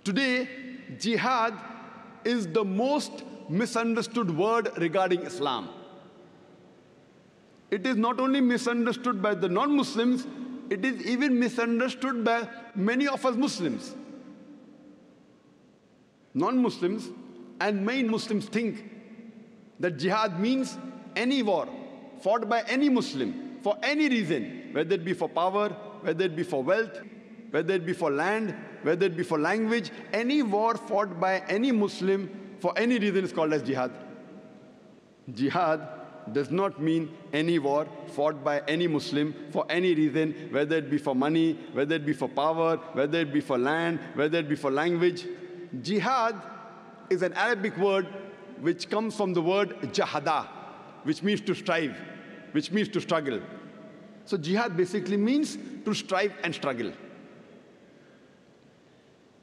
Today, jihad is the most misunderstood word regarding Islam. It is not only misunderstood by the non-Muslims, it is even misunderstood by many of us Muslims. Non-Muslims and many Muslims think that jihad means any war fought by any Muslim for any reason, whether it be for power, whether it be for wealth, whether it be for land, whether it be for language. Any war fought by any Muslim for any reason is called as jihad. Jihad does not mean any war fought by any Muslim for any reason, whether it be for money, whether it be for power, whether it be for land, whether it be for language. Jihad is an Arabic word which comes from the word jahada, which means to strive, which means to struggle. So jihad basically means to strive and struggle.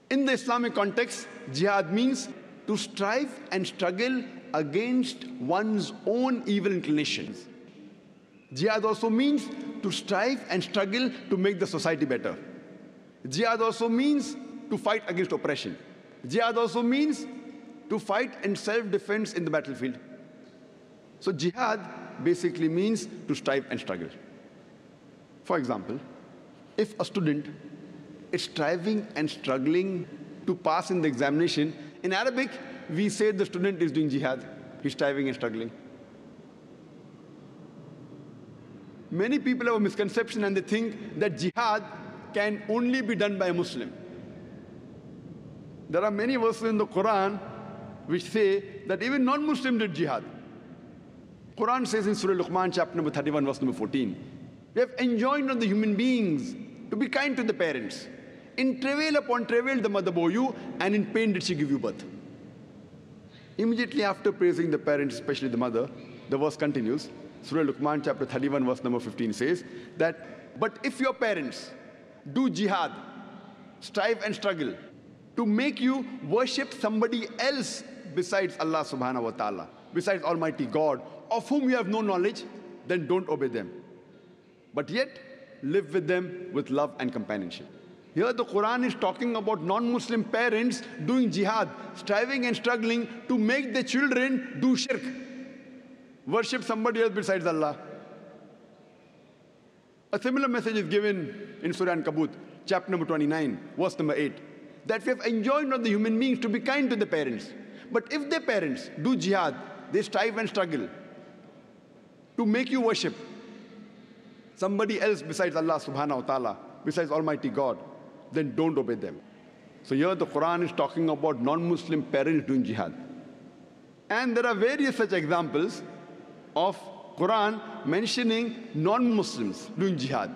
In the Islamic context, jihad means to strive and struggle against one's own evil inclinations. Jihad also means to strive and struggle to make the society better. Jihad also means to fight against oppression. Jihad also means to fight in self-defense in the battlefield. So jihad basically means to strive and struggle. For example, if a student is striving and struggling to pass in the examination, in Arabic, we say the student is doing jihad. He's striving and struggling. Many people have a misconception and they think that jihad can only be done by a Muslim. There are many verses in the Quran which say that even non-Muslim did jihad. Quran says in Surah Luqman, chapter number 31, verse number 14, we have enjoined on the human beings to be kind to the parents. In travail upon travail the mother bore you, and in pain did she give you birth. Immediately after praising the parents, especially the mother, the verse continues. Surah Luqman, chapter 31, verse number 15 says that, but if your parents do jihad, strive and struggle, to make you worship somebody else besides Allah subhanahu wa ta'ala, besides Almighty God, of whom you have no knowledge, then don't obey them. But yet, live with them with love and companionship. Here the Quran is talking about non-Muslim parents doing jihad, striving and struggling to make their children do shirk, worship somebody else besides Allah. A similar message is given in Surah Ankabut, chapter number 29, verse number 8, that we have enjoined on the human beings to be kind to the parents. But if their parents do jihad, they strive and struggle to make you worship somebody else besides Allah subhanahu wa ta'ala, besides Almighty God, then don't obey them. So here the Quran is talking about non-Muslim parents doing jihad. And there are various such examples of Quran mentioning non-Muslims doing jihad.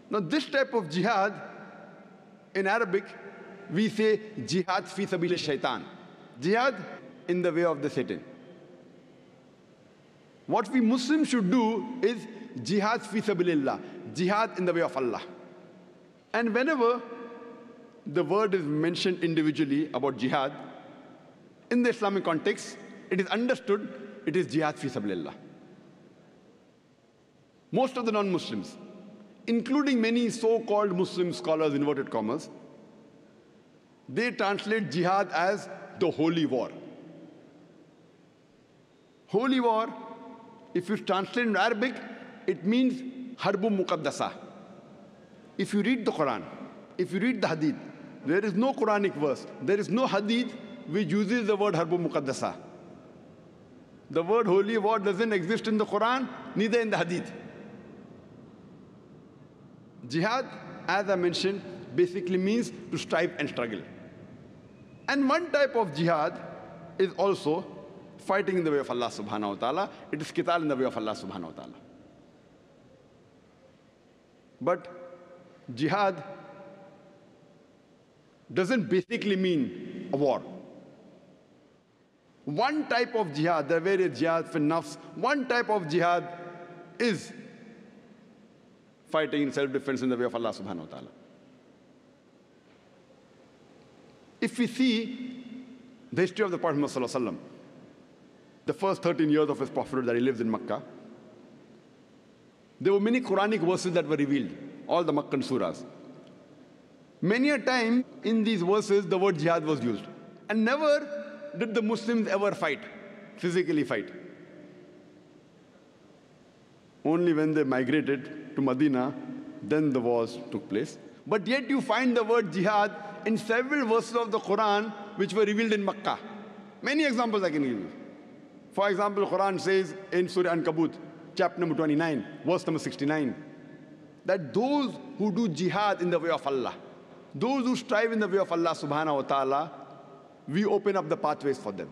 Now this type of jihad, in Arabic, we say jihad fi sabil shaitan. Jihad in the way of the Satan. What we Muslims should do is jihad fi sabilillah, jihad in the way of Allah. And whenever the word is mentioned individually about jihad, in the Islamic context, it is understood it is jihad fi sabilillah. Most of the non-Muslims, including many so-called Muslim scholars, inverted commas, they translate jihad as the holy war. Holy war, if you translate in Arabic, it means harbu muqaddasa. If you read the Quran, if you read the hadith, there is no Quranic verse, there is no hadith which uses the word harbu muqaddasa. The word holy war doesn't exist in the Quran, neither in the hadith. Jihad, as I mentioned, basically means to strive and struggle. And one type of jihad is also fighting in the way of Allah subhanahu wa ta'ala. It is qital in the way of Allah subhanahu wa ta'ala. But jihad doesn't basically mean a war. One type of jihad, there are various jihad for nafs, one type of jihad is fighting in self-defense in the way of Allah subhanahu wa ta'ala. If we see the history of the Prophet Muhammad sallallahu alaihi wasallam, the first 13 years of his prophethood that he lives in Makkah, there were many Quranic verses that were revealed, all the Makkan surahs. Many a time in these verses, the word jihad was used. And never did the Muslims ever fight, physically fight. Only when they migrated to Medina, then the wars took place. But yet you find the word jihad in several verses of the Quran which were revealed in Makkah. Many examples I can give you. For example, Quran says in Surah Ankabut, chapter number 29, verse number 69, that those who do jihad in the way of Allah, those who strive in the way of Allah subhanahu wa ta'ala, we open up the pathways for them.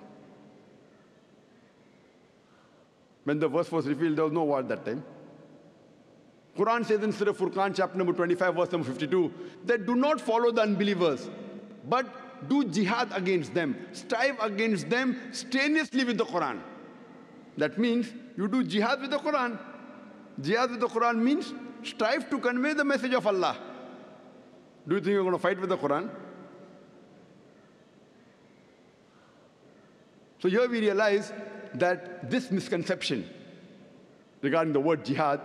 When the verse was revealed, there was no war at that time. Quran says in Surah Furqan, chapter number 25, verse number 52, that do not follow the unbelievers, but do jihad against them. Strive against them strenuously with the Quran. That means you do jihad with the Quran. Jihad with the Quran means strive to convey the message of Allah. Do you think you're going to fight with the Quran? So here we realize that this misconception regarding the word jihad,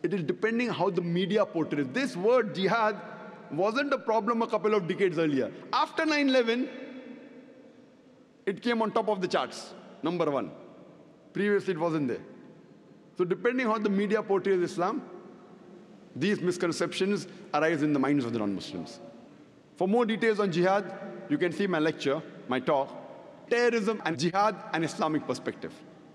it is depending how the media portrays. This word jihad wasn't a problem a couple of decades earlier. After 9/11, it came on top of the charts, number one. Previously, it wasn't there. So depending how the media portrays Islam, these misconceptions arise in the minds of the non-Muslims. For more details on jihad, you can see my lecture, my talk, Terrorism and Jihad, an Islamic Perspective.